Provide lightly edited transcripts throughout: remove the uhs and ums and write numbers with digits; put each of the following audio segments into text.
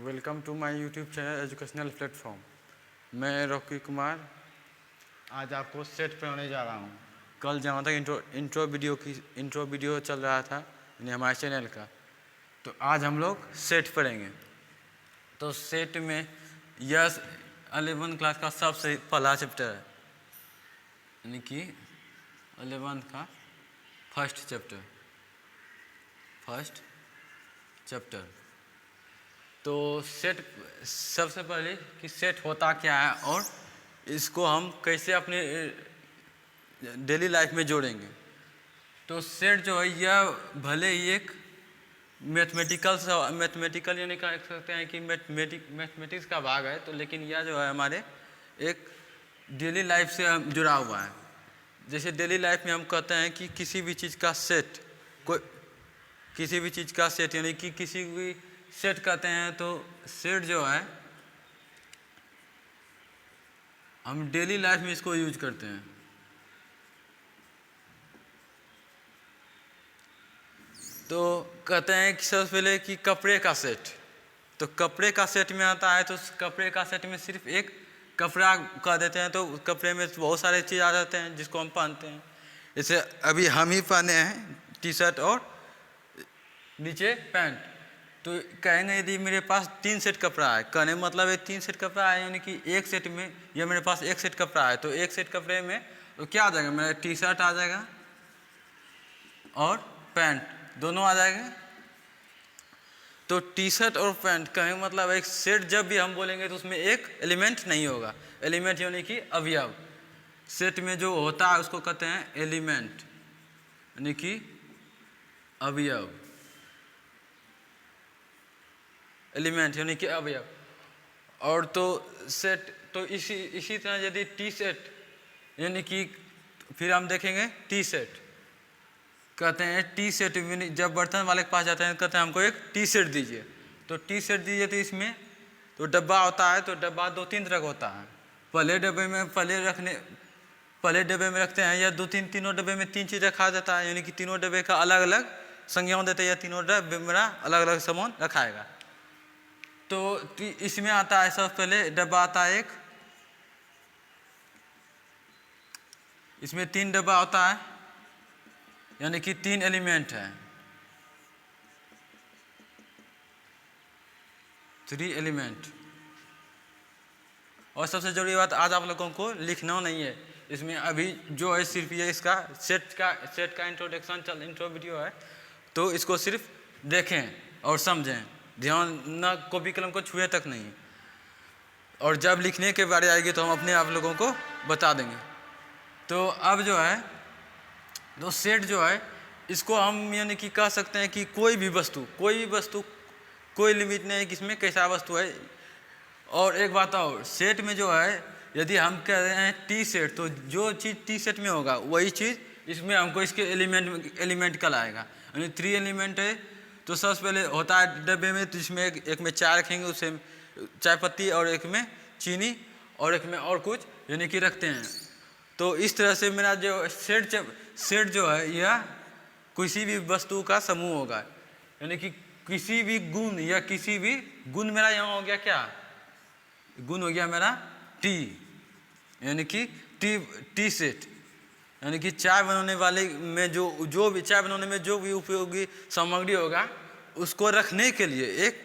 Welcome to my YouTube channel educational platform. मैं रॉकी कुमार आज आपको सेट पढ़ाने जा रहा हूँ। कल जहाँ तक इंट्रो वीडियो चल रहा था यानी हमारे चैनल का, तो आज हम लोग सेट पढ़ेंगे। तो सेट में यह 11th क्लास का सबसे पहला चैप्टर है, यानी कि 11th का फर्स्ट चैप्टर। तो सेट सबसे पहले कि सेट होता क्या है और इसको हम कैसे अपने डेली लाइफ में जोड़ेंगे। तो सेट जो है यह भले ही एक मैथमेटिकल यानी कह सकते हैं कि मैथमेटिक्स का भाग है, तो लेकिन यह जो है हमारे एक डेली लाइफ से जुड़ा हुआ है। जैसे डेली लाइफ में हम कहते हैं कि किसी भी चीज़ का सेट यानी कि किसी भी सेट कहते हैं, तो सेट जो है हम डेली लाइफ में इसको यूज करते हैं। तो कहते हैं कि सबसे पहले कि कपड़े का सेट, तो कपड़े का सेट में आता है, तो कपड़े का सेट में सिर्फ एक कपड़ा कह देते हैं, तो कपड़े में बहुत सारे चीज़ आ जाते हैं जिसको हम पहनते हैं। जैसे अभी हम ही पहने हैं टी शर्ट और नीचे पैंट, तो कहेंगे यदि मेरे पास 3 सेट कपड़ा है, कहने मतलब है 3 सेट कपड़ा है, यानी कि एक सेट में या मेरे पास 1 सेट कपड़ा है, तो 1 सेट कपड़े में तो क्या आ जाएगा, मेरा टी शर्ट आ जाएगा और पैंट दोनों आ जाएंगे। तो टी शर्ट और पैंट कहेंगे मतलब एक सेट जब भी हम बोलेंगे तो उसमें एक एलिमेंट नहीं होगा। एलिमेंट यानी कि अवयव, सेट में जो होता है उसको कहते हैं एलिमेंट यानी कि अवयव, एलिमेंट यानी कि अवयव। और तो सेट तो इसी तरह यदि टी सेट यानी कि फिर हम देखेंगे टी सेट, कहते हैं टी सेट जब बर्तन वाले के पास जाते हैं कहते हैं हमको एक टी सेट दीजिए, तो टी सेट दीजिए, तो इसमें तो डब्बा होता है, तो डब्बा 2-3 तरह का होता है। पहले डब्बे में रखते हैं या तीनों डब्बे में 3 चीज़ रखा जाता है, यानी कि तीनों डब्बे का अलग अलग संज्ञान देते हैं या तीनों डब्बे में अलग अलग सामान रखाएगा। तो इसमें आता है सबसे पहले डब्बा आता है एक, इसमें 3 डब्बा होता है यानी कि 3 एलिमेंट है, 3 एलिमेंट। और सबसे जरूरी बात आज आप लोगों को लिखना नहीं है, इसमें अभी जो है सिर्फ ये इसका सेट का इंट्रो वीडियो है, तो इसको सिर्फ देखें और समझें, ध्यान ना कॉपी कलम को छुए तक नहीं। और जब लिखने के बारे आएगी तो हम अपने आप लोगों को बता देंगे। तो अब जो है तो सेट जो है इसको हम यानी कि कह सकते हैं कि कोई भी वस्तु कोई लिमिट नहीं है कि इसमें कैसा वस्तु है। और एक बात और, सेट में जो है यदि हम कह रहे हैं टी सेट, तो जो चीज़ टी सेट में होगा वही चीज़ इसमें हमको इसके एलिमेंट कहलाएगा, यानी 3 एलिमेंट है। तो सबसे पहले होता है डब्बे में, तो इसमें एक में चाय रखेंगे, उसे चाय पत्ती, और एक में चीनी, और एक में और कुछ यानी कि रखते हैं। तो इस तरह से मेरा जो सेट जो है यह किसी भी वस्तु का समूह होगा, यानी कि किसी भी गुण या किसी भी गुण मेरा यहाँ हो गया, क्या गुण हो गया मेरा टी, यानी कि टी सेट, यानी कि चाय बनाने वाले में जो भी चाय बनाने में जो भी उपयोगी सामग्री होगा उसको रखने के लिए एक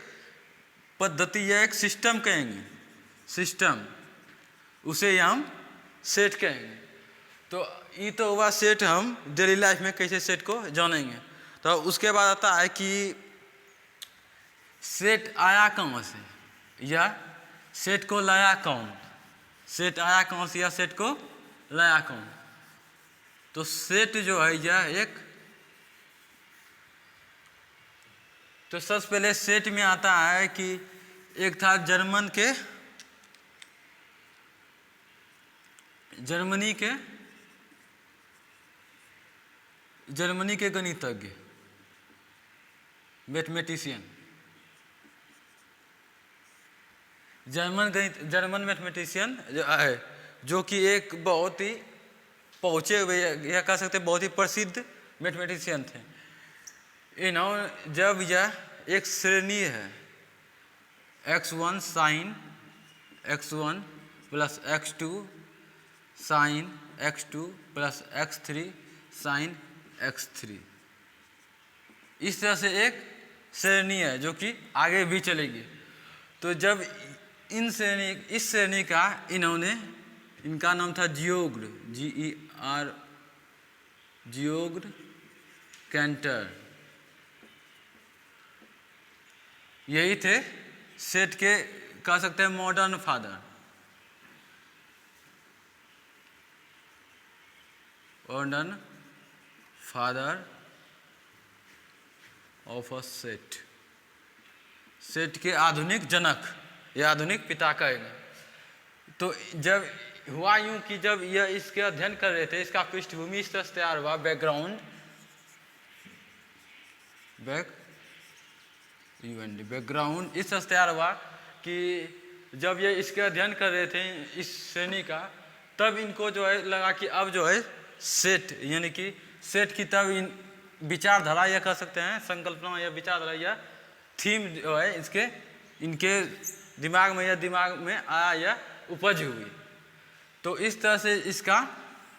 पद्धति या एक सिस्टम कहेंगे, सिस्टम, उसे हम सेट कहेंगे। तो ये तो हुआ सेट, हम डेली लाइफ में कैसे सेट को जानेंगे। तो उसके बाद आता है कि सेट आया कहाँ से या सेट को लाया कौन, सेट आया कहाँ से या सेट को लाया कौन। तो सेट जो है यह एक, तो सबसे पहले सेट में आता है कि एक था जर्मनी के गणितज्ञ, मैथमेटिशियन, जर्मन मैथमेटिशियन है, जो कि एक बहुत ही पहुँचे हुए या कह सकते बहुत ही प्रसिद्ध मैथमेटिशियन थे। इन्होंने जब यह एक श्रेणी है x1 sine x1 plus x2 sine x2 plus x3 sine x3। इस तरह से एक श्रेणी है जो कि आगे भी चलेगी। तो जब इस श्रेणी का इनका नाम था जियोग्र, GER, जियोग्र कैंटर। यही थे सेट के, कह सकते हैं, modern father. Modern father of a set, set के आधुनिक जनक या आधुनिक पिता कहेंगे। तो जब हुआ यूं कि जब यह इसके अध्ययन कर रहे थे, इसका पृष्ठभूमि इस तरह से तैयार हुआ, बैकग्राउंड इस तरह से तैयार हुआ कि जब ये इसके अध्ययन कर रहे थे इस श्रेणी का, तब इनको जो है लगा कि अब जो है सेट, यानी कि सेट की तब विचारधारा या कह सकते हैं संकल्पना या विचारधारा या थीम जो है इनके दिमाग में आया या उपज हुई। तो इस तरह से इसका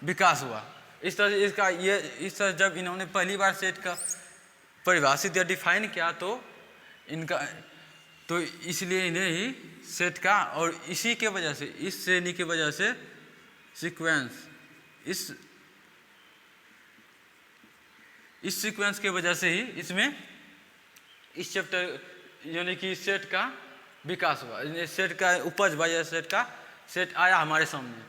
विकास हुआ। इस तरह जब इन्होंने पहली बार सेट का परिभाषित या डिफाइन किया तो इसलिए इन्हें ही सेट का, और इसी के वजह से, इस श्रेणी की वजह से सीक्वेंस, इस सीक्वेंस के वजह से ही इसमें इस चैप्टर यानी कि सेट का विकास हुआ, सेट का उपज हुआ या सेट आया हमारे सामने।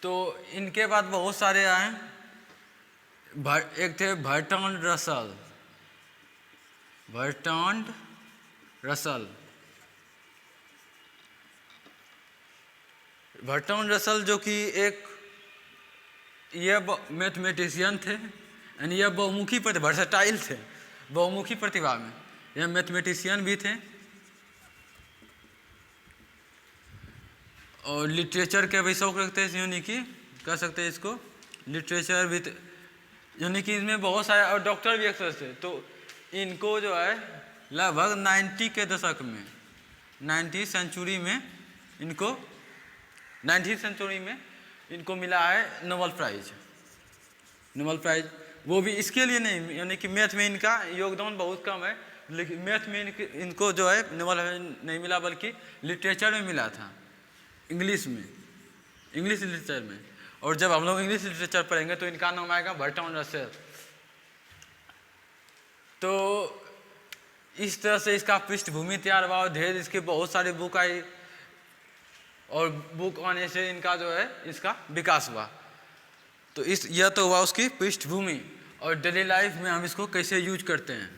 तो इनके बाद बहुत सारे आए। एक थे बर्ट्रांड रसल जो कि ये मैथमेटिशियन थे, यानी यह बहुमुखी वर्सेटाइल थे, बहुमुखी प्रतिभा में यह मैथमेटिशियन भी थे और लिटरेचर के भी शौक रखते हैं, यानी कि कह सकते हैं इसको लिटरेचर भी, यानी कि इसमें बहुत सारे, और डॉक्टर भी अक्सर थे। तो इनको जो है लगभग 90 के दशक में, 19वीं सेंचुरी में इनको मिला है नोबेल प्राइज। वो भी इसके लिए नहीं, यानी कि मैथ में इनका योगदान बहुत कम है, लेकिन मैथ में इनको जो है नोबेल नहीं मिला, बल्कि लिटरेचर में मिला था, इंग्लिश लिटरेचर में। और जब हम लोग इंग्लिश लिटरेचर पढ़ेंगे तो इनका नाम आएगा बर्ट्रांड रसेल। तो इस तरह से इसका पृष्ठभूमि तैयार हुआ और ढेर इसके बहुत सारे बुक आई, और बुक आने से इनका जो है इसका विकास हुआ। तो यह तो हुआ उसकी पृष्ठभूमि, और डेली लाइफ में हम इसको कैसे यूज करते हैं।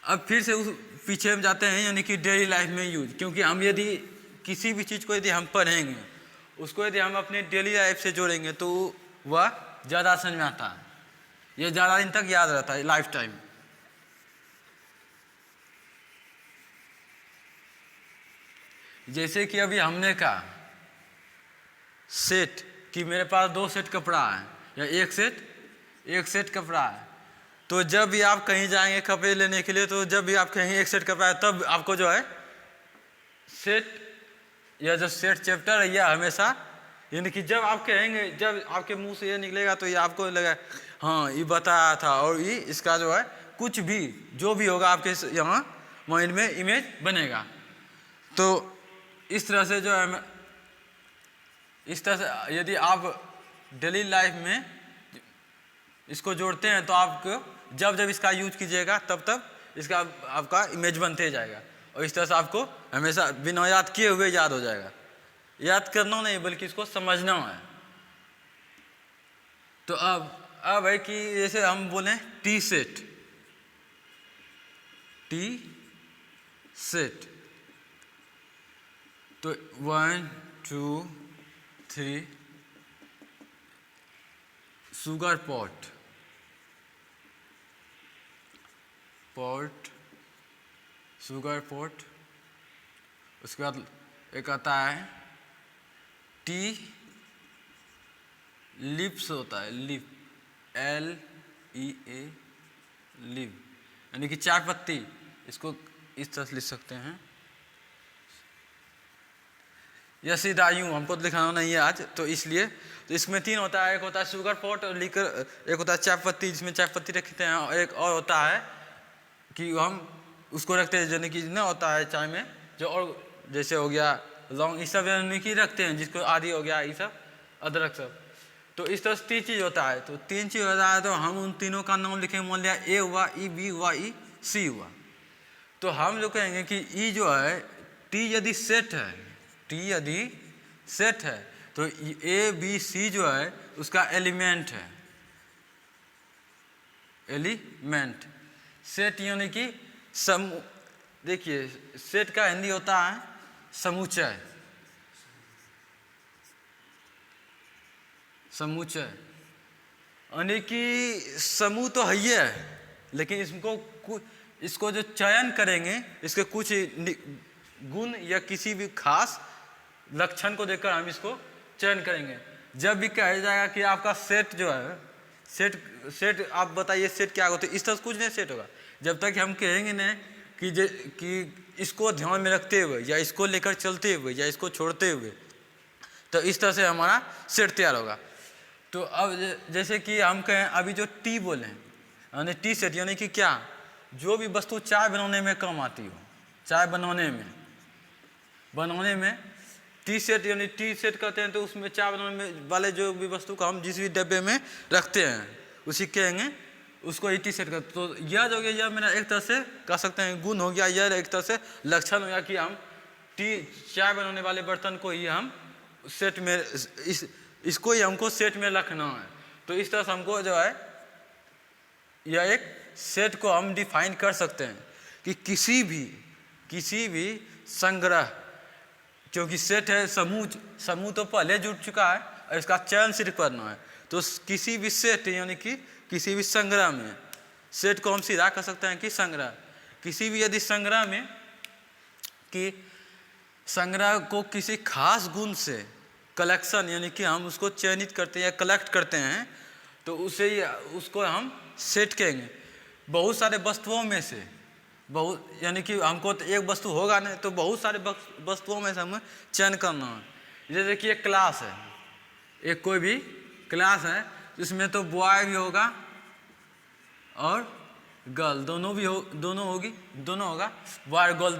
अब फिर से उस पीछे हम जाते हैं, यानी कि डेली लाइफ में यूज, क्योंकि हम यदि किसी भी चीज़ को यदि हम पढ़ेंगे, उसको यदि हम अपने डेली लाइफ से जोड़ेंगे तो वह ज़्यादा समझ में आता है, यह ज़्यादा दिन तक याद रहता है, लाइफ टाइम। जैसे कि अभी हमने कहा सेट, कि मेरे पास 2 सेट कपड़ा है या एक सेट कपड़ा है। तो जब भी आप कहीं जाएंगे कपड़े लेने के लिए, तो जब भी आप कहेंगे एक सेट कपड़ा है, तब आपको जो है सेट या जो सेट चैप्टर है यह हमेशा, यानी कि जब आप कहेंगे, जब आपके मुंह से ये निकलेगा तो ये आपको लगा हाँ ये बताया था, और ये इसका जो है कुछ भी जो भी होगा आपके यहाँ माइंड में इमेज बनेगा। तो इस तरह से जो है, इस तरह से यदि आप डेली लाइफ में इसको जोड़ते हैं तो आपको जब इसका यूज कीजिएगा तब इसका आपका इमेज बनते जाएगा, और इस तरह से आपको हमेशा बिना याद किए हुए याद हो जाएगा। याद करना नहीं बल्कि इसको समझना है। तो अब है कि जैसे हम बोलें टी सेट, तो 1 2 3 शुगर पॉट, शुगर पॉट। उसके बाद एक आता है टी लिप्स, होता है लिप, LEA लिप, यानी कि चाय पत्ती। इसको इस तरह से लिख सकते हैं या सीधा यूँ, हमको लिखाना नहीं है आज तो इसलिए। तो इसमें 3 होता है, एक होता है शुगर पॉट और लीकर, एक होता है चाय पत्ती जिसमें चाय पत्ती रखते हैं, और एक और होता है कि हम उसको रखते हैं यानी कि ना होता है चाय में जो, और जैसे हो गया लौंग, ये सब यानी कि रखते हैं, जिसको आदि हो गया ये सब, अदरक सब। तो इस तरह से 3 चीज़ होता है। तो 3 चीज़ होता है, तो हम उन तीनों का नाम लिखेंगे। मान लिया ए हुआ, ई बी हुआ, ई सी हुआ। तो हम लोग कहेंगे कि ई जो है, टी यदि सेट है, टी यदि सेट है तो ए बी सी जो है उसका एलिमेंट है, एलिमेंट। सेट यानी कि देखिए सेट का हिंदी होता है समुच्चय, समुच्चय यानी कि समूह तो है ही है, लेकिन इसको जो चयन करेंगे, इसके कुछ गुण या किसी भी खास लक्षण को देखकर हम इसको चयन करेंगे। जब भी कहा जाएगा कि आपका सेट जो है, सेट आप बताइए सेट क्या होता है, इस तरह से कुछ नहीं सेट होगा जब तक हम कहेंगे ना कि इसको ध्यान में रखते हुए या इसको लेकर चलते हुए या इसको छोड़ते हुए, तो इस तरह से हमारा सेट तैयार होगा। तो अब जैसे कि हम कहें अभी जो टी बोले यानी टी सेट, यानी कि क्या, जो भी वस्तु चाय बनाने में काम आती हो, चाय बनाने में टी सेट, यानी टी सेट कहते हैं। तो उसमें चाय बनाने में वाले जो भी वस्तु को हम जिस भी डब्बे में रखते हैं उसी कहेंगे, उसको ही टी सेट करते। तो यह जो हो गया, यह मेरा एक तरह से कह सकते हैं गुण हो गया, यह एक तरह से लक्षण हो गया कि हम चाय बनाने वाले बर्तन को ही हम सेट में, इसको ही हमको सेट में रखना है। तो इस तरह से हमको जो है यह एक सेट को हम डिफाइन कर सकते हैं कि किसी भी संग्रह, क्योंकि सेट है समूह तो पहले जुड़ चुका है और इसका चयन सिर्फ करना है। तो किसी भी सेट यानी कि किसी भी संग्रह में, सेट को हम सीधा कह सकते हैं कि संग्रह, किसी भी यदि संग्रह में कि संग्रह को किसी खास गुण से कलेक्शन यानी कि हम उसको चयनित करते हैं या कलेक्ट करते हैं, तो उसको हम सेट कहेंगे। बहुत सारे वस्तुओं में से यानी कि हमको तो एक वस्तु होगा नहीं, तो बहुत सारे वस्तुओं में से हमें चयन करना है। जैसे कि एक क्लास है, एक कोई भी क्लास है, इसमें तो बॉय भी होगा और गर्ल दोनों होगा, बॉय और गर्ल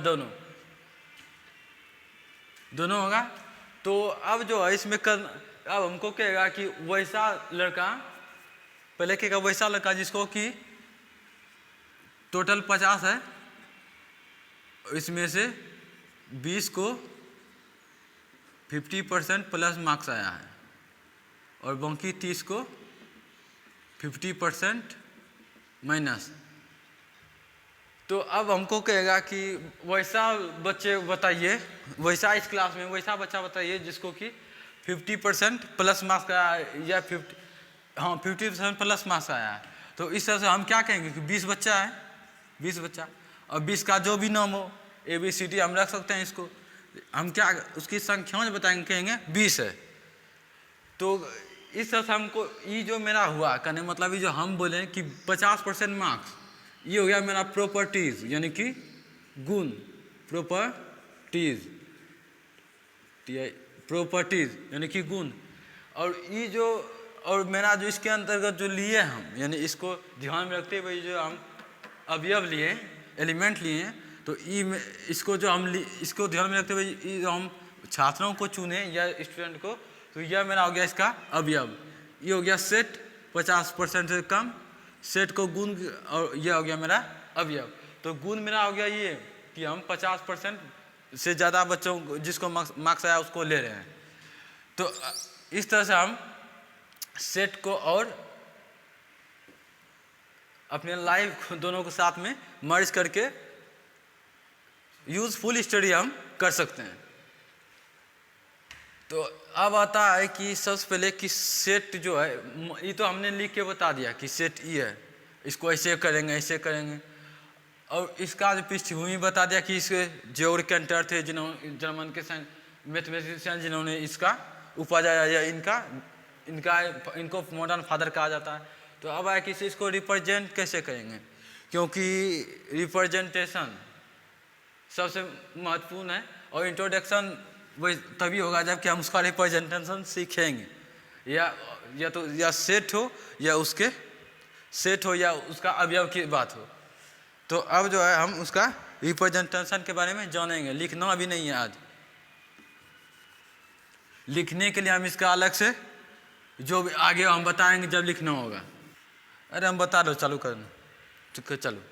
दोनों होगा। तो अब जो है इसमें अब हमको कहेगा कि वैसा लड़का, पहले कहेगा वैसा लड़का जिसको कि टोटल 50 है, इसमें से 20 को 50% प्लस मार्क्स आया है और बाकी 30 को 50% माइनस। तो अब हमको कहेगा कि वैसा बच्चे बताइए, वैसा इस क्लास में वैसा बच्चा बताइए जिसको कि 50% प्लस मार्क्स आया या 50% प्लस मार्क्स आया है। तो इस तरह से हम क्या कहेंगे कि 20 बच्चा है, 20 बच्चा, और 20 का जो भी नाम हो ABCD हम रख सकते हैं। इसको हम क्या उसकी संख्याओं बताएंगे, कहेंगे 20 है। तो इस तरह से हमको ये जो मेरा हुआ कहने मतलब ये जो हम बोले कि 50% मार्क्स, ये हो गया मेरा प्रॉपर्टीज यानी कि गुण, प्रॉपर्टीज यानी कि गुण। और ये जो और मेरा जो इसके अंतर्गत जो लिए हम, यानी इसको ध्यान में रखते हुए जो हम अवयव लिए, एलिमेंट लिए, तो इसको जो हम इसको ध्यान में रखते हुए जो हम छात्रों को चुने या स्टूडेंट को, तो यह मेरा हो गया इसका अवयव। ये हो गया सेट 50% से कम, सेट को गुण, और यह हो गया मेरा अवयव। तो गुण मेरा हो गया ये कि हम 50% से ज़्यादा बच्चों जिसको मार्क्स आया उसको ले रहे हैं। तो इस तरह से हम सेट को और अपने लाइफ दोनों को साथ में मर्ज करके यूजफुल स्टडी हम कर सकते हैं। तो अब आता है कि सबसे पहले कि सेट जो है, ये तो हमने लिख के बता दिया कि सेट ई है, इसको ऐसे करेंगे, और इसका जो पृष्ठभूमि बता दिया कि इसके जॉर्ज कैंटर थे जिन्होंने जर्मन के मैथमेटिशियन जिन्होंने इसका उपजाया या इनको मॉडर्न फादर कहा जाता है। तो अब आया कि इसको रिप्रेजेंट कैसे करेंगे, क्योंकि रिप्रेजेंटेशन सबसे महत्वपूर्ण है। और इंट्रोडक्शन वही तभी होगा जबकि हम उसका रिप्रेजेंटेशन सीखेंगे, या तो या सेट हो या उसके सेट हो या उसका अवयव की बात हो। तो अब जो है हम उसका रिप्रेजेंटेशन के बारे में जानेंगे। लिखना अभी नहीं है आज, लिखने के लिए हम इसका अलग से जो भी आगे हम बताएंगे जब लिखना होगा। अरे हम बता दो, चालू करना, ठीक है चलो।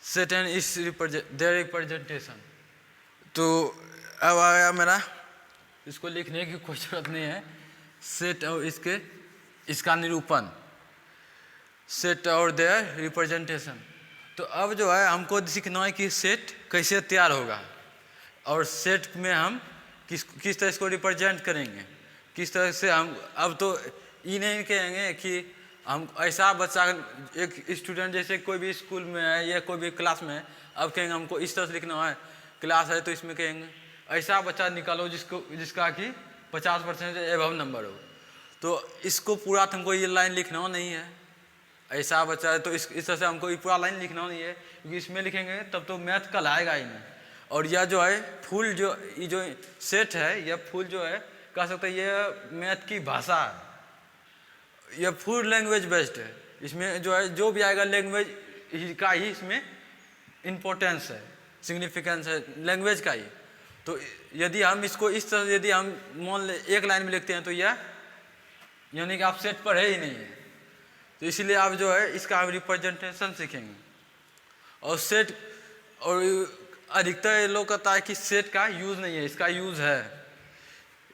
सेट एंड इस देयर रिप्रेजेंटेशन। तो अब आया मेरा, इसको लिखने की कोई जरूरत नहीं है। सेट और इसका निरूपण, सेट और देयर रिप्रेजेंटेशन। तो अब जो है हमको सीखना है कि सेट कैसे तैयार होगा और सेट में हम किस तरह इसको रिप्रेजेंट करेंगे, किस तरह से हम। अब तो ये नहीं कहेंगे कि हम ऐसा बच्चा, एक स्टूडेंट जैसे कोई भी स्कूल में है या कोई भी क्लास में है, अब कहेंगे हमको इस तरह से लिखना है, क्लास है तो इसमें कहेंगे ऐसा बच्चा निकालो जिसका कि 50% एबव नंबर हो। तो इसको पूरा तुमको ये लाइन लिखना नहीं है, ऐसा बच्चा है तो इस तरह से हमको ये पूरा लाइन लिखना नहीं है, क्योंकि इसमें लिखेंगे तब तो मैथ कल आएगा ही नहीं। और यह जो है फुल ये जो सेट है, यह फुल जो है कह सकते हैं ये मैथ की भाषा है, यह फुल लैंग्वेज बेस्ड है। इसमें जो है जो भी आएगा लैंग्वेज का ही इसमें इम्पोर्टेंस है, सिग्निफिकेंस है लैंग्वेज का ही। तो यदि हम इसको इस तरह से यदि हम मान ले एक लाइन में लिखते हैं तो यह यानी कि आप सेट पढ़े ही नहीं है। तो इसीलिए आप जो है इसका हम रिप्रेजेंटेशन सीखेंगे। और सेट, और अधिकतर लोग कहता है कि सेट का यूज़ नहीं है, इसका यूज़ है,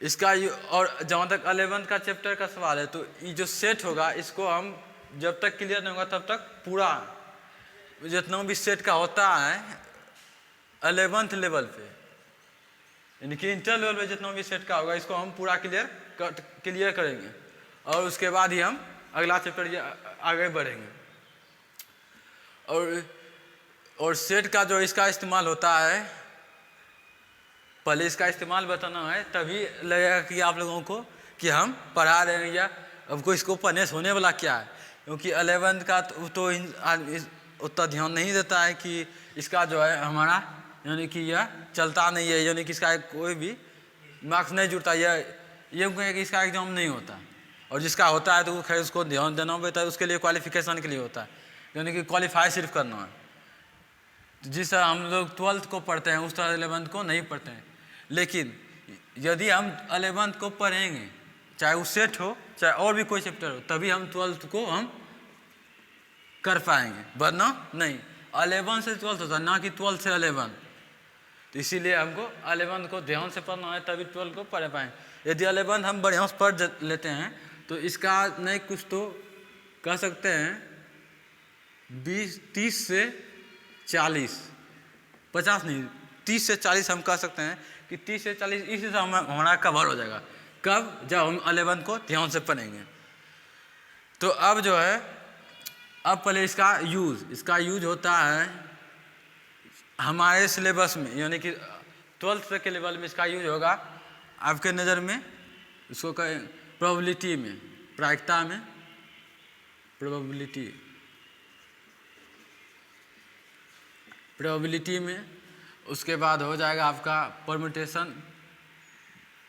इसका और जहाँ तक 11th का चैप्टर का सवाल है तो ये जो सेट होगा इसको हम जब तक क्लियर नहीं होगा तब तक पूरा जितना भी सेट का होता है 11th लेवल पे, यानी कि इंटर लेवल पे जितना भी सेट का होगा इसको हम पूरा क्लियर करेंगे और उसके बाद ही हम अगला चैप्टर आगे बढ़ेंगे। और सेट का जो इसका इस्तेमाल होता है, पहले इसका इस्तेमाल बताना है तभी लगेगा कि आप लोगों को कि हम पढ़ा रहे हैं या हमको इसको पढ़ने से होने वाला क्या है। क्योंकि 11th का तो उतना ध्यान नहीं देता है कि इसका जो है हमारा यानी कि यह चलता नहीं है, यानी कि इसका कोई भी मार्क्स नहीं जुड़ता, ये कहें कि इसका एग्जाम नहीं होता। और जिसका होता है तो वो खैर उसको ध्यान देना पड़ता है, उसके लिए क्वालिफिकेशन के लिए होता है, यानी कि क्वालिफाई सिर्फ करना है। जिस तरह हम लोग 12th को पढ़ते हैं उस तरह 11th को नहीं पढ़ते हैं। लेकिन यदि हम 11th को पढ़ेंगे चाहे वो सेट हो चाहे और भी कोई चैप्टर हो तभी हम 12th को हम कर पाएंगे, वरना नहीं। 11 से 12th होता है ना कि 12 से 11। तो इसीलिए हमको 11th को ध्यान से पढ़ना है तभी 12 को पढ़ पाएंगे। यदि 11th हम बढ़िया से पढ़ लेते हैं तो इसका नहीं कुछ तो कह सकते हैं 30 से 40, 50 नहीं 30 से 40 हम कह सकते हैं कि 30 से 40 इसी से हमारा कवर हो जाएगा। कब? जब हम 11th को ध्यान से पढ़ेंगे। तो अब जो है अब पहले इसका यूज होता है हमारे सिलेबस में, यानी कि 12th तक के लेवल में इसका यूज होगा आपके नज़र में। इसको कहें प्रोबेबिलिटी में, प्रायिकता में, प्रोबेबिलिटी में। उसके बाद हो जाएगा आपका परम्यूटेशन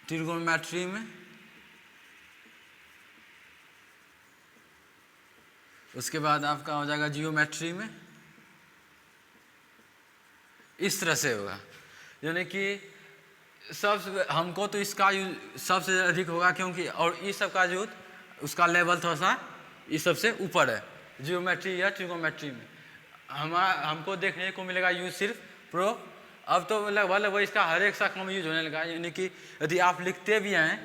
ट्रिगोनोमेट्री में। उसके बाद आपका हो जाएगा जियोमेट्री में। इस तरह से होगा, यानी कि सबसे हमको तो इसका यूज सबसे अधिक होगा क्योंकि और इस सब का यूज उसका लेवल थोड़ा सा इस सबसे ऊपर है जियोमेट्री या ट्रिगोनोमेट्री में। हमको देखने को मिलेगा यूज सिर्फ अब तो लगभग इसका हर एक सा काम यूज होने लगा। यानी कि यदि आप लिखते भी हैं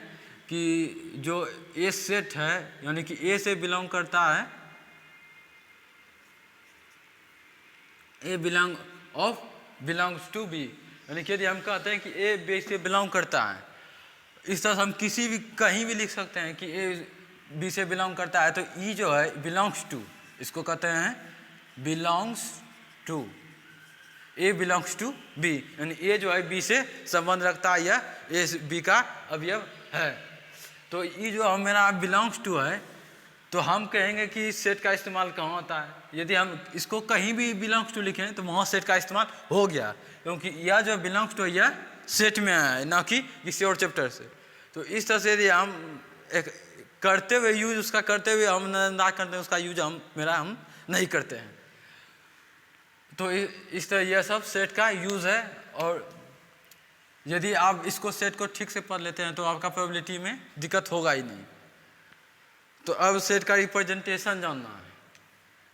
कि जो ए सेट है यानी कि ए से बिलोंग करता है, ए बिलोंग्स टू बी, यानी कि यदि हम कहते हैं कि ए बी से बिलोंग करता है, इस तरह से हम किसी भी कहीं भी लिख सकते हैं कि ए बी से बिलोंग करता है। तो ई जो है बिलोंग्स टू, इसको कहते हैं belongs to. A belongs to B, यानी ए जो है बी से संबंध रखता है या ए बी का अवयव है। तो ये जो मेरा बिलोंग्स टू है, तो हम कहेंगे कि इस सेट का इस्तेमाल कहाँ होता है। यदि हम इसको कहीं भी बिलोंग्स टू लिखें तो वहाँ सेट का इस्तेमाल हो गया, क्योंकि यह जो बिलोंग्स टू यह सेट में आया है, ना कि किसी और चैप्टर से। तो इस तरह से यदि हम एक करते हुए यूज उसका करते हुए हम नजरअंदाज करते हैं, उसका यूज हम नहीं करते हैं। तो इस तरह यह सब सेट का यूज़ है। और यदि आप इसको सेट को ठीक से पढ़ लेते हैं तो आपका प्रोबेबिलिटी में दिक्कत होगा ही नहीं। तो अब सेट का रिप्रेजेंटेशन जानना है।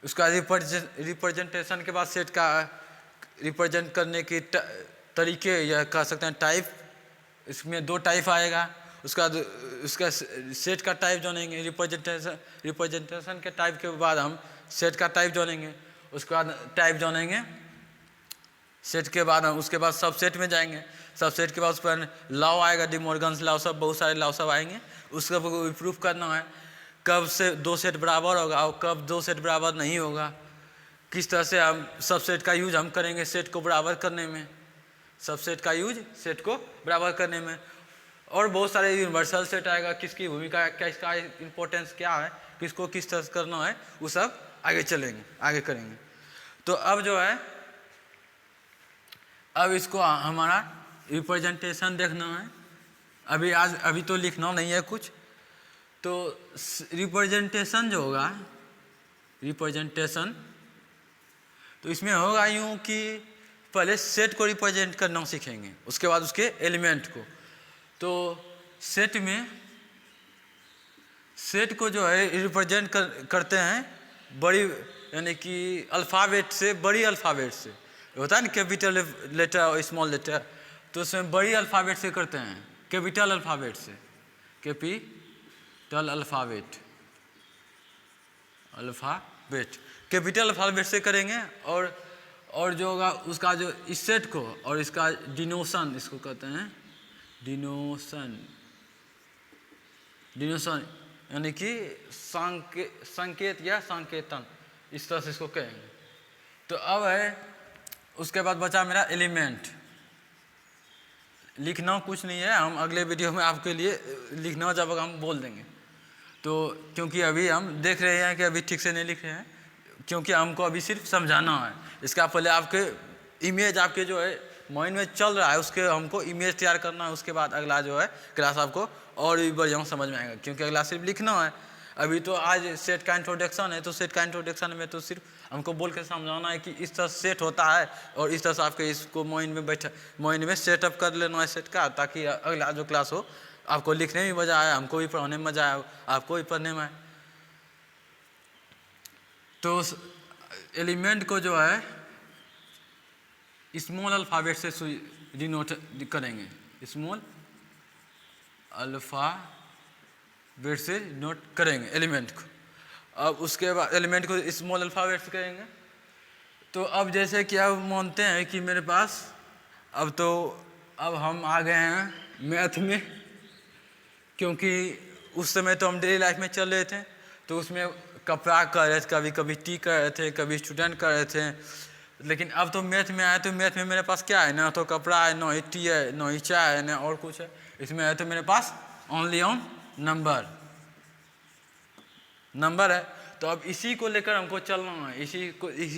उसका रिप्रेजेंटेशन के बाद सेट का रिप्रेजेंट करने के तरीके या कह सकते हैं टाइप, इसमें 2 टाइप आएगा। उसका सेट का टाइप जानेंगे, रिप्रेजेंटेशन के टाइप के बाद हम सेट का टाइप जानेंगे। उसके बाद टाइप जानेंगे सेट के बाद हम उसके बाद सबसेट में जाएंगे। सबसेट के बाद उस पर लॉ आएगा, डी मॉर्गन्स लॉ, सब बहुत सारे लॉ सब आएंगे। उसका प्रूफ करना है कब से 2 सेट बराबर होगा और कब 2 सेट बराबर नहीं होगा। किस तरह से हम सबसेट का यूज हम करेंगे सेट को बराबर करने में, सबसेट का यूज सेट को बराबर करने में। और बहुत सारे यूनिवर्सल सेट आएगा, किसकी भूमिका क्या, इसका इंपॉर्टेंस क्या है, किसको किस तरह से करना है, वो सब आगे चलेंगे, आगे करेंगे। तो अब जो है अब इसको हमारा रिप्रेजेंटेशन देखना है। अभी तो लिखना नहीं है कुछ। तो रिप्रेजेंटेशन जो होगा, रिप्रेजेंटेशन तो इसमें होगा यूँ कि पहले सेट को रिप्रेजेंट करना सीखेंगे, उसके बाद उसके एलिमेंट को। तो सेट को जो है रिप्रेजेंट करते हैं बड़ी, यानी कि अल्फ़ाबेट से, बड़ी अल्फ़ाबेट से होता है ना, कैपिटल लेटर और स्मॉल लेटर। तो उसमें बड़ी अल्फ़ाबेट से करते हैं, कैपिटल अल्फ़ाबेट से, कैपिटल अल्फ़ाबेट कैपिटल अल्फ़ाबेट से करेंगे। और जो होगा उसका जो इस सेट को और इसका डिनोशन, इसको कहते हैं डिनोशन यानी कि संकेत या संकेतन, इस तरह से इसको कहेंगे। तो अब है उसके बाद बचा मेरा एलिमेंट। लिखना कुछ नहीं है, हम अगले वीडियो में आपके लिए लिखना जब हम बोल देंगे। तो क्योंकि अभी हम देख रहे हैं कि अभी ठीक से नहीं लिख रहे हैं, क्योंकि हमको अभी सिर्फ समझाना है। इसका पहले आपके इमेज आपके जो है माइंड में चल रहा है, उसके हमको इमेज तैयार करना है। उसके बाद अगला जो है क्लास आपको और भी बढ़िया समझ में आएगा, क्योंकि अगला सिर्फ लिखना है। अभी तो आज सेट का इंट्रोडक्शन है, तो सेट का इंट्रोडक्शन में तो सिर्फ हमको बोल के समझाना है कि इस तरह सेट होता है और इस तरह से आपके इसको माइंड में सेटअप कर लेना है सेट का, ताकि अगला जो क्लास हो आपको लिखने में मज़ा आए, हमको भी पढ़ने में मज़ा आए, आपको भी पढ़ने में आए। तो एलिमेंट को जो है स्मॉल अल्फ़ाबेट से डिनोट करेंगे, स्मॉल अल्फ़ाबेट से नोट करेंगे एलिमेंट को। अब उसके बाद एलिमेंट को स्मॉल अल्फ़ाबेट से करेंगे। तो अब जैसे कि आप मानते हैं कि मेरे पास अब हम आ गए हैं मैथ में, क्योंकि उस समय तो हम डेली लाइफ में चल रहे थे। तो उसमें कपड़ा कर रहे थे, कभी टी कर रहे थे, कभी स्टूडेंट कर रहे थे। लेकिन अब तो मैथ में आए, तो मैथ में मेरे पास क्या है, ना तो कपड़ा है, ना ही टी है, ना ही चाय है, ना और कुछ है। इसमें है तो मेरे पास ओनली ऑन नंबर है। तो अब इसी को लेकर हमको चलना है, इसी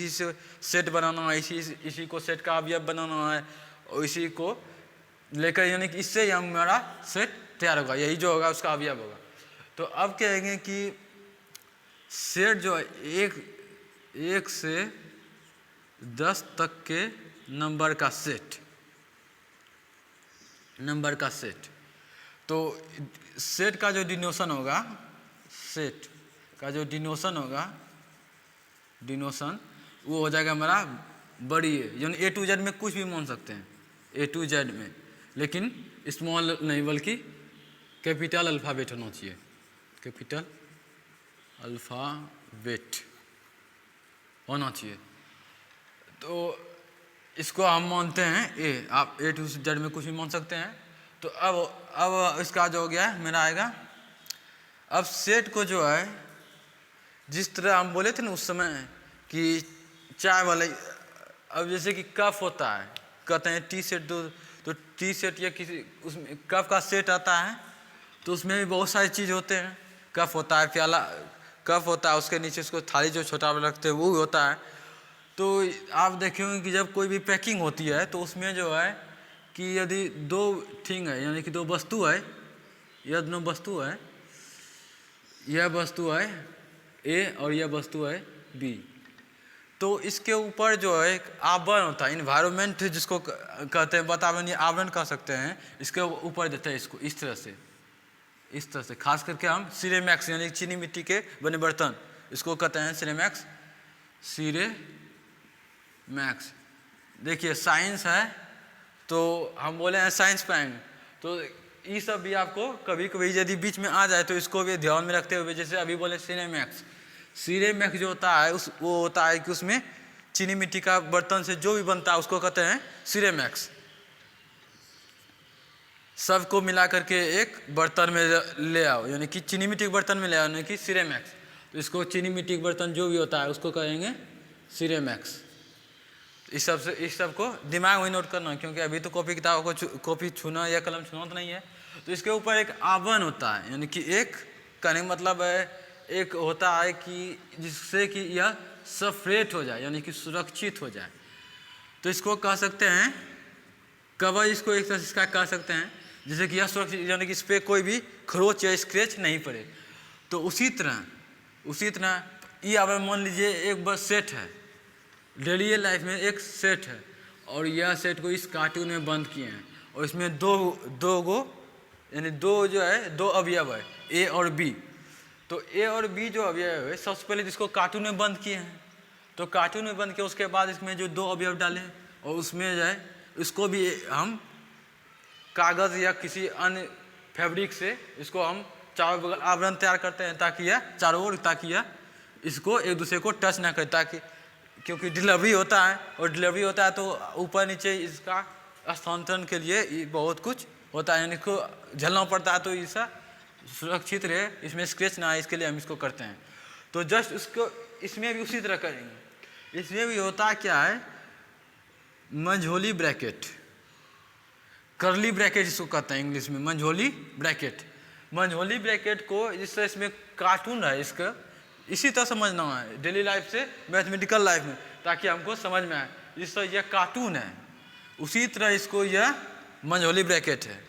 से सेट बनाना है, इसी को सेट का अवयव बनाना है, और इसी को लेकर, यानी कि इससे ही हमारा सेट तैयार होगा, यही जो होगा उसका अवयव होगा। तो अब कहेंगे कि सेट जो है एक से 10 तक के नंबर का सेट। तो सेट का जो डिनोशन होगा, सेट का जो डिनोशन वो हो जाएगा हमारा बड़ी है, यानी A to Z में कुछ भी मान सकते हैं, A to Z में, लेकिन स्मॉल नहीं बल्कि कैपिटल अल्फ़ाबेट होना चाहिए, कैपिटल अल्फ़ाबेट होना चाहिए। तो इसको हम मानते हैं A, आप A to Z में कुछ भी मान सकते हैं। तो अब इसका जो हो गया है मेरा आएगा। अब सेट को जो है जिस तरह हम बोले थे ना उस समय कि चाय वाले अब जैसे कि कफ होता है, कहते हैं टी सेट दो, तो टी सेट या किसी उसमें कप का सेट आता है, तो उसमें भी बहुत सारी चीज़ होते हैं। कप होता है, प्याला कप होता है, उसके नीचे उसको थाली जो छोटा वाला रखते हैं वो भी होता है। तो आप देखे होंगे कि जब कोई भी पैकिंग होती है तो उसमें जो है कि यदि दो थिंग है, यानी कि दो वस्तु है, यह दोनों वस्तु है, यह वस्तु है ए और यह वस्तु है बी, तो इसके ऊपर जो है एक आवरण होता है, इन्वायरमेंट जिसको कहते हैं, वातावरणीय आवरण कह सकते हैं, इसके ऊपर देते हैं इसको इस तरह से, खास करके हम सिरेमैक्स यानी चीनी मिट्टी के बने बर्तन, इसको कहते हैं सिरेमैक्स। देखिए साइंस है तो हम बोले हैं साइंस पढ़ाएंगे, तो ये सब भी आपको कभी कभी यदि बीच में आ जाए तो इसको भी ध्यान में रखते हुए, जैसे अभी बोले सिरेमैक्स जो होता है वो होता है कि उसमें चीनी मिट्टी का बर्तन से जो भी बनता है उसको कहते हैं सिरेमैक्स। सबको मिला करके एक बर्तन में ले आओ, यानी कि चीनी मिट्टी के बर्तन में ले आओ, यानी कि सिरेमैक्स। तो इसको चीनी मिट्टी के बर्तन जो भी होता है उसको कहेंगे सिरेमैक्स। इस सब को दिमाग में नोट करना, क्योंकि अभी तो कॉपी किताब को कॉपी छूना या कलम छूना तो नहीं है। तो इसके ऊपर एक आवरण होता है, यानी कि एक कहने का मतलब है एक होता है कि जिससे कि यह सेपरेट हो जाए, यानी कि सुरक्षित हो जाए, तो इसको कह सकते हैं कवर। इसको एक तरह से इसका कह सकते हैं जैसे कि यह सुरक्षित, यानी कि इस पर कोई भी खरोच या स्क्रैच नहीं पड़े। तो उसी तरह ये आवरण मान लीजिए एक बस सेट है, डेली लाइफ में एक सेट है, और यह सेट को इस कार्टून में बंद किए हैं, और इसमें दो यानी दो अवयव है ए और बी। तो ए और बी जो अवयव है सबसे पहले जिसको कार्टून में बंद किए हैं, तो कार्टून में बंद किया, उसके बाद इसमें जो दो अवयव डाले और उसमें जो है इसको भी हम कागज़ या किसी अन्य फैब्रिक से इसको हम चारों बगल आवरण तैयार करते हैं, ताकि यह इसको एक दूसरे को टच ना करे, ताकि क्योंकि डिलीवरी होता है तो ऊपर नीचे इसका स्थानांतरण के लिए बहुत कुछ होता है, यानी इसको झेलना पड़ता है, तो इसका सुरक्षित रहे, इसमें स्क्रैच ना आए, इसके लिए हम इसको करते हैं। तो जस्ट इसको इसमें भी उसी तरह करेंगे। इसमें भी होता क्या है, मंझोली ब्रैकेट, कर्ली ब्रैकेट इसको कहते हैं इंग्लिश में, मंझोली ब्रैकेट को जिससे इसमें कार्टून है, इसका इसी तरह समझना है डेली लाइफ से मैथमेटिकल लाइफ में, ताकि हमको समझ में आए। जिससे यह कार्टून है उसी तरह इसको यह मंझोली ब्रैकेट है।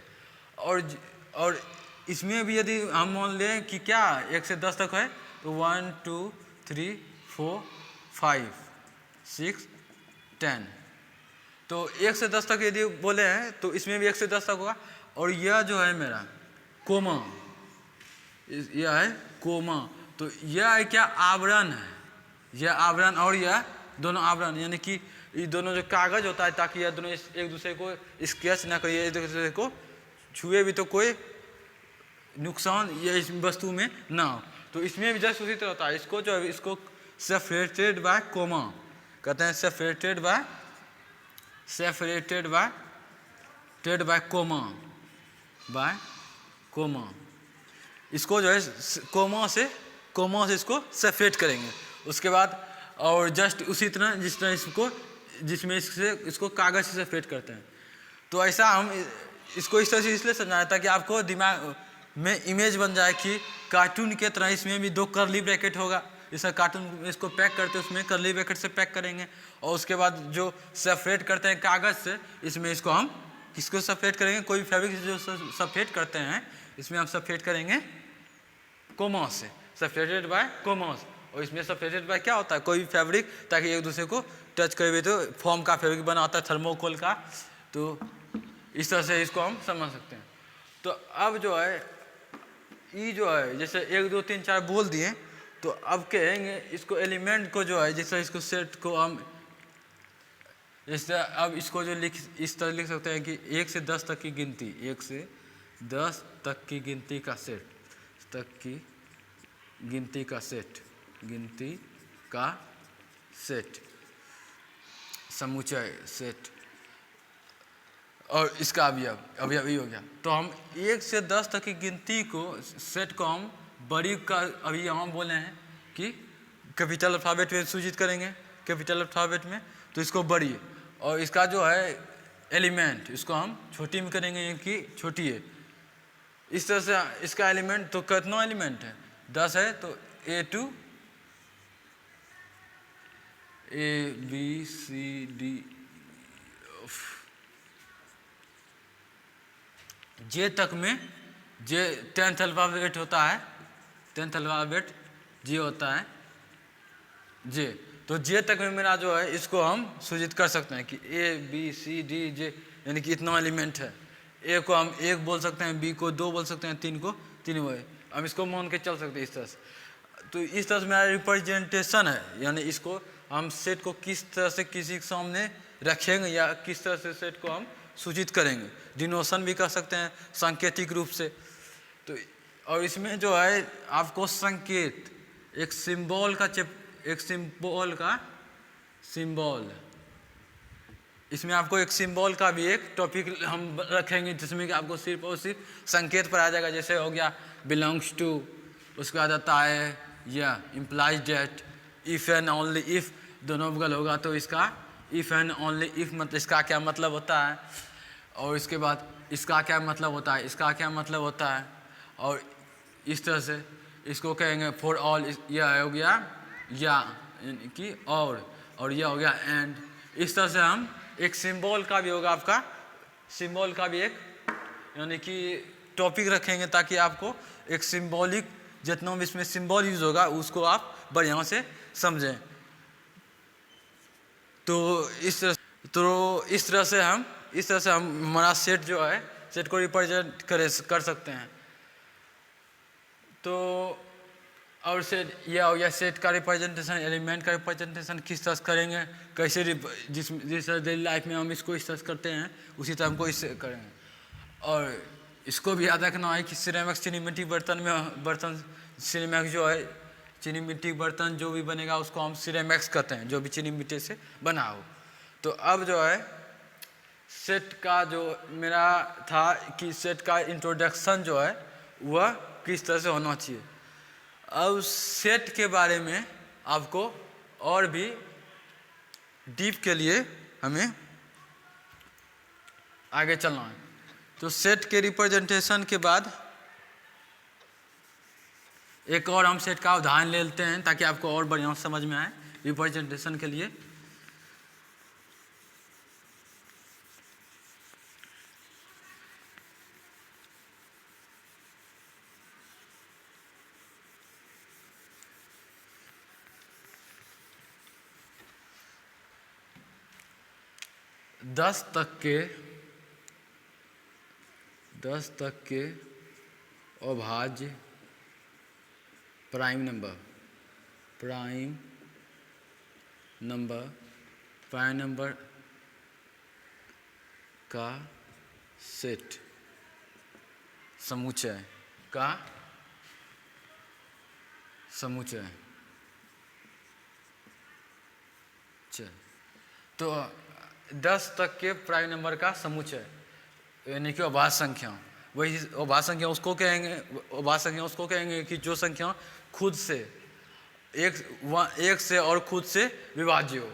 और इसमें भी यदि हम मान लें कि क्या 1 से 10 तक है, तो 1 2 3 4 5 6 10, तो 1 से 10 तक यदि बोले हैं तो इसमें भी 1 से 10 तक होगा। और यह जो है मेरा कोमा, यह है कोमा, तो यह है क्या आवरण है, यह आवरण और यह दोनों आवरण, यानी कि ये दोनों जो कागज होता है, ताकि यह दोनों एक दूसरे को स्क्रैच ना करिए, एक दूसरे को छुए भी तो कोई नुकसान ये इस वस्तु में ना हो। तो इसमें भी जस्ट उसी तरह होता है, इसको जो है इसको सेपरेटेड बाय कोमा कहते हैं, सेपरेटेड बाय कोमा। इसको जो है कोमा से इसको सेपरेट करेंगे। उसके बाद और जस्ट उसी तरह जिस तरह इसको कागज से सेपरेट करते हैं। तो ऐसा हम इसको इस तरह से इसलिए समझाया ताकि आपको दिमाग में इमेज बन जाए कि कार्टून के तरह इसमें भी दो कर्ली ब्रैकेट होगा। जैसा कार्टून में इसको पैक करते हैं उसमें कर्ली ब्रैकेट से पैक करेंगे, और उसके बाद जो सेपरेट करते हैं कागज़ से, इसमें इसको हम किसको सेपरेट करेंगे, कोई भी फैब्रिक से जो सेपरेट करते हैं इसमें हम सेपरेट करेंगे कोमा से, सेपरेटेड बाय कोमा। और इसमें सेपरेटेड बाय क्या होता है, कोई भी फैब्रिक, ताकि एक दूसरे को टच करे तो फॉर्म का फैब्रिक बना होता है, थर्मोकोल का। तो इस तरह से इसको हम समझ सकते हैं। तो अब जो है ये जो है जैसे 1 2 3 4 बोल दिए, तो अब कहेंगे इसको एलिमेंट को जो है जैसे इसको सेट को हम जैसे अब इसको जो इस तरह लिख सकते हैं कि 1 से 10 तक की गिनती, 1 से 10 तक की गिनती का सेट समुच्चय सेट, और इसका अवयव ही हो गया। तो हम 1 से 10 तक की गिनती को सेट को हम बड़ी का अभी हम बोले हैं कि कैपिटल अल्फ़ाबेट में सूचित करेंगे, कैपिटल अल्फ़ाबेट में। तो इसको बड़ी, और इसका जो है एलिमेंट इसको हम छोटी में करेंगे कि छोटी है। इस तरह से इसका एलिमेंट, तो कितना एलिमेंट है 10 है, तो A2 ABCD जे तक में, जे 10th अल्फ़ाबेट होता है, 10th अल्फ़ाबेट जे होता है जे, तो जे तक में मेरा जो है इसको हम सूचित कर सकते हैं कि ABCD जे, यानी कि इतना एलिमेंट है। ए को हम 1 बोल सकते हैं, बी को 2 बोल सकते हैं, 3 को 3 बोल, हम इसको मान के चल सकते हैं इस तरह से। तो इस तरह से मेरा रिप्रेजेंटेशन है, यानी इसको हम सेट को किस तरह से किसी के सामने रखेंगे या किस तरह से सेट को हम सूचित करेंगे, डिनोशन भी कर सकते हैं सांकेतिक रूप से। तो और इसमें जो है आपको संकेत, एक सिंबल का सिंबल, इसमें आपको एक सिंबल का भी एक टॉपिक हम रखेंगे, जिसमें कि आपको सिर्फ और सिर्फ संकेत पर आ जाएगा। जैसे हो गया बिलोंग्स टू, उसके बाद आता है या implies date, if and only if, दोनों बगल होगा तो इसका इफ़ एंड ओनली इफ़ मतलब इसका क्या मतलब होता है, और इसके बाद इसका क्या मतलब होता है, इसका क्या मतलब होता है, और इस तरह से इसको कहेंगे फॉर ऑल, यह हो गया या, यानी कि और यह हो गया एंड। इस तरह से हम एक सिंबल का भी होगा, आपका सिंबल का भी एक यानी कि टॉपिक रखेंगे, ताकि आपको एक सिंबॉलिक, जितना भी इसमें सिंबल यूज़ होगा उसको आप बढ़िया से समझें। तो इस तरह से हम हमारा सेट जो है, सेट को रिप्रेजेंट कर सकते हैं। तो और सेट यह हो गया सेट का रिप्रेजेंटेशन, एलिमेंट का रिप्रेजेंटेशन किस तरह से करेंगे, कैसे जिस तरह डेली लाइफ में हम इसको इस तरह से करते हैं, उसी तरह हमको इससे करेंगे। और इसको भी याद रखना है कि सिरेमिक्स चीनी मिट्टी बर्तन सिरेमिक्स जो है, चीनी मिट्टी बर्तन जो भी बनेगा उसको हम सिरेमिक्स कहते हैं, जो भी चीनी मिट्टी से बना हो। तो अब जो है सेट का जो मेरा था कि सेट का इंट्रोडक्शन जो है वह किस तरह से होना चाहिए। अब सेट के बारे में आपको और भी डीप के लिए हमें आगे चलना है। तो सेट के रिप्रेजेंटेशन के बाद एक और हम सेट का उदाहरण ले लेते हैं, ताकि आपको और बढ़िया समझ में आए रिप्रेजेंटेशन के लिए। दस तक के अभाज्य प्राइम नंबर का सेट, समुच्चय तो 10 तक के प्राइम नंबर का समुच्चय यानी कि अभाज्य संख्या, वही अभाज्य संख्या उसको कहेंगे कि जो संख्या खुद से एक से और खुद से विभाज्य हो।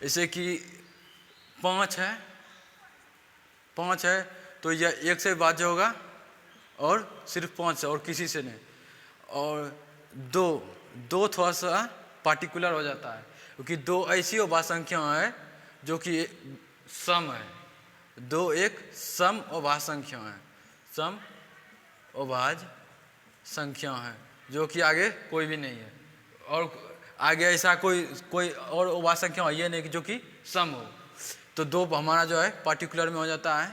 जैसे कि 5 है तो यह 1 से विभाज्य होगा और सिर्फ 5 से और किसी से नहीं। और 2 थोड़ा सा पार्टिकुलर हो जाता है, क्योंकि 2 ऐसी अभाज्य संख्या है जो कि सम है। 2 एक सम अभाज्य संख्या है जो कि आगे कोई भी नहीं है, और आगे ऐसा कोई और अभाज्य संख्या है ये नहीं कि जो कि सम हो। तो 2 हमारा जो है पार्टिकुलर में हो जाता है।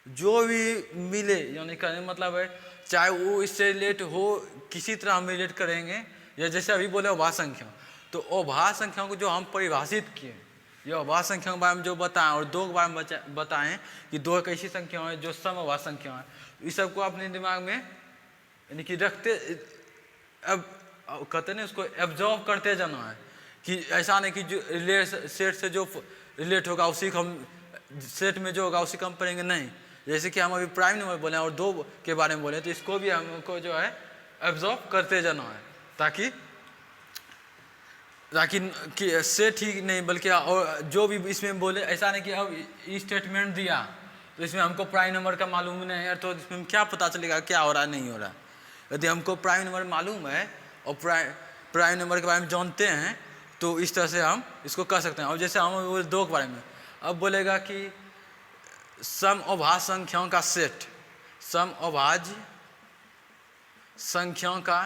जो भी मिले यानी कहने मतलब है चाहे वो इससे रिलेट हो, किसी तरह हम रिलेट करेंगे, या जैसे अभी बोले अभाज्य संख्या, तो अभाज्य संख्या को जो हम परिभाषित किए, यह अभाज्य संख्या के बारे में जो बताएं और 2 के बारे में बताएं कि 2 एक ऐसी संख्या है जो सम अभाज्य संख्या है, इस सबको अपने दिमाग में यानी कि रखते, अब कहते हैं उसको एब्जॉर्व करते जाना है, कि ऐसा नहीं कि जो सेट से जो रिलेट होगा उसी को हम सेट में जो होगा उसी को हम पढ़ेंगे, नहीं। जैसे कि हम अभी प्राइम नंबर बोले और 2 के बारे में बोले, तो इसको भी हमको जो है एब्जॉर्व करते जाना है, ताकि ताकि कि सेट ही नहीं बल्कि और जो भी इसमें बोले, ऐसा नहीं कि अब ये स्टेटमेंट दिया तो इसमें हमको प्राइम नंबर का मालूम नहीं है तो इसमें क्या पता चलेगा क्या हो रहा है नहीं हो रहा है। यदि हमको प्राइम नंबर मालूम है और प्राइम नंबर के बारे में जानते हैं तो इस तरह से हम इसको कर सकते हैं। और जैसे हम वो दो के बारे में अब बोलेगा कि सम अभाज्य संख्याओं का सेट, सम अभाज्य संख्याओं का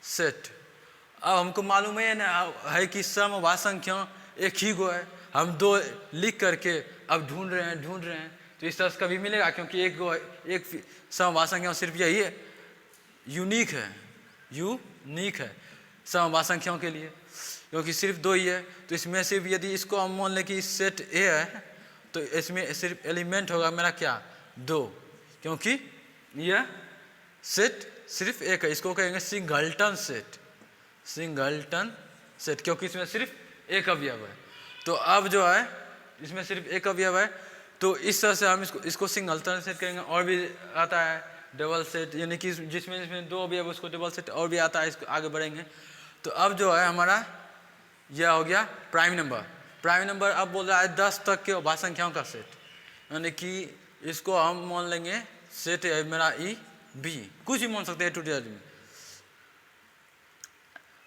सेट। अब हमको मालूम है कि सम अभाज्य संख्या एक ही गो है, हम दो लिख करके अब ढूंढ रहे हैं तो इस तरह से कभी मिलेगा क्योंकि एक गो एक सम अभाज्य संख्या सिर्फ यही है, यूनिक है सम अभाज्य संख्याओं के लिए, क्योंकि सिर्फ दो ही है। तो इसमें सिर्फ यदि इसको हम मान लें कि सेट ए है तो इसमें सिर्फ एलिमेंट होगा मेरा क्या, दो, क्योंकि यह सेट सिर्फ एक है। इसको कहेंगे सिंगलटन सेट, क्योंकि इसमें सिर्फ एक अवयव है। तो अब जो है इसमें सिर्फ एक अवयव है तो इस तरह से हम इसको सिंगलटन सेट कहेंगे। और भी आता है डबल सेट, यानी कि जिसमें दो अवयव उसको डबल सेट, और भी आता है, इसको आगे बढ़ेंगे। तो अब जो है हमारा यह हो गया प्राइम नंबर। अब बोल रहा है 10 तक के अभाज्य संख्याओं का सेट, यानी कि इसको हम मान लेंगे सेट है मेरा ई बी, कुछ भी मान सकते हैं टू डी में।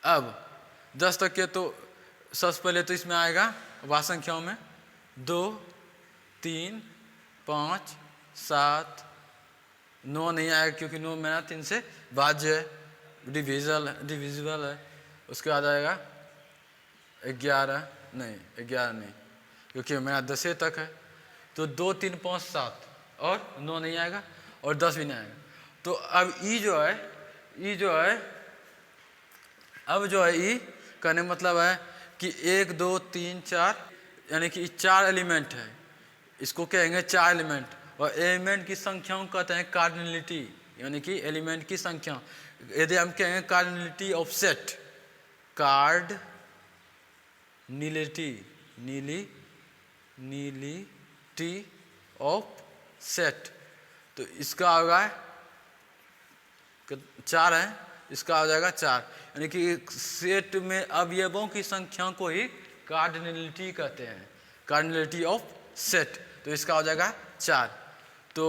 अब 10 तक के तो सबसे पहले तो इसमें आएगा अभाज्य संख्याओं में 2, 3, 5, 7, 9 नहीं आएगा क्योंकि 9 मेरा 3 से भाज्य है, डिविजिबल है। उसके बाद आएगा 11 नहीं क्योंकि मेरा 10 तक है। तो 2, 3, 5, 7 और 9 नहीं आएगा और 10 भी नहीं आएगा। तो अब ई जो है ई कहने मतलब है कि 1, 2, 3, 4 यानी कि 4 एलिमेंट है, इसको कहेंगे 4 एलिमेंट। और एलिमेंट की संख्याओं कहते हैं कार्डिनलिटी, यानी कि एलिमेंट की संख्या। यदि हम कहेंगे कार्डिनलिटी ऑफ सेट, नीलिटी ऑफ सेट, तो इसका होगा 4 है, इसका हो जाएगा 4, यानी कि सेट में अवयवों की संख्या को ही कार्डिनलिटी कहते हैं, कार्डिनलिटी ऑफ सेट। तो इसका हो जाएगा 4। तो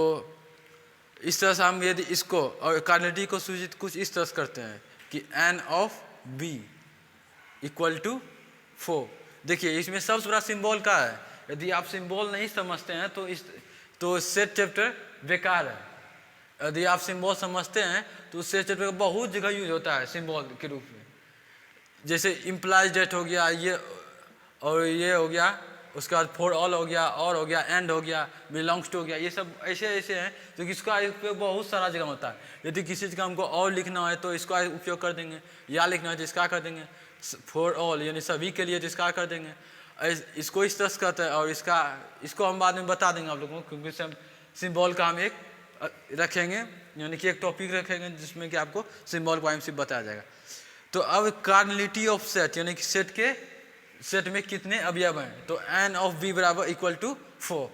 इस तरह से हम यदि इसको और कार्डिनलिटी को सूचित कुछ इस तरह से करते हैं कि n of b equal to 4। देखिए इसमें सबसे बड़ा सिंबल का है, यदि आप सिंबल नहीं समझते हैं तो सेट चैप्टर बेकार है। यदि आप सिंबल समझते हैं तो सेट चैप्टर बहुत जगह यूज होता है सिंबल के रूप में, जैसे इम्प्लाइज डेट हो गया, ये और ये हो गया, उसके बाद फॉर ऑल हो गया, और हो गया, एंड हो गया, बिलोंग्स टू हो गया, ये सब ऐसे हैं जो इसका उपयोग बहुत सारा जगह होता है। यदि किसी चीज़ का हमको और लिखना है तो इसका उपयोग कर देंगे, या लिखना है तो इसका कर देंगे, फॉर ऑल यानी सभी के लिए तो इसका कर देंगे। इसको इस तरह से कहते हैं और इसको हम बाद में बता देंगे आप लोगों को, क्योंकि सिंबल का हम एक रखेंगे, यानी कि एक टॉपिक रखेंगे जिसमें कि आपको सिंबल को सिर्फ बताया जाएगा। तो अब कार्डिनलिटी ऑफ सेट, यानी कि सेट में कितने अवयव हैं, तो n ऑफ b बराबर इक्वल टू 4।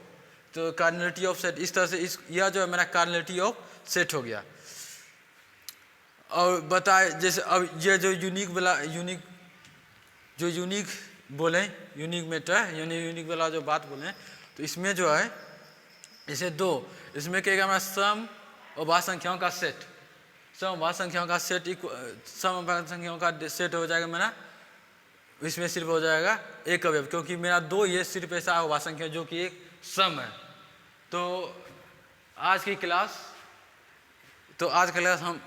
तो कार्डिनलिटी ऑफ सेट इस तरह से यह जो है मेरा कार्डिनलिटी ऑफ सेट हो गया। और बताए जैसे अब ये जो यूनिक बोले, यूनिक मेटर यानी यूनिक वाला जो बात बोले, तो इसमें जो है इसे दो, इसमें कहेगा हमारा सम अभाज्य संख्याओं का सेट, सम अभाज्य संख्याओं का सेट हो जाएगा मेरा, इसमें सिर्फ हो जाएगा एक अवयव, क्योंकि मेरा 2 ये सिर्फ ऐसा अभाज्य संख्या जो कि एक सम है। तो आज की क्लास हम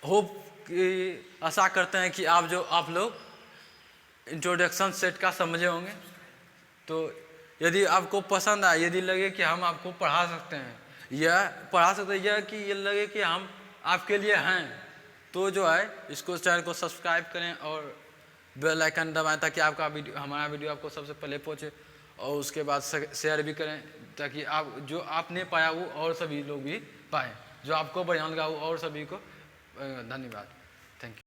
होप कि आशा करते हैं कि आप लोग इंट्रोडक्शन सेट का समझे होंगे। तो यदि आपको पसंद आए, यदि लगे कि हम आपको पढ़ा सकते हैं या कि ये लगे कि हम आपके लिए हैं, तो जो है इसको चैनल को सब्सक्राइब करें और बेल आइकन दबाएं ताकि हमारा वीडियो आपको सबसे पहले पहुंचे, और उसके बाद शेयर भी करें ताकि जो आपने पाया वो और सभी लोग भी पाएँ, जो आपको बढ़िया लगा वो और सभी को। धन्यवाद, थैंक यू।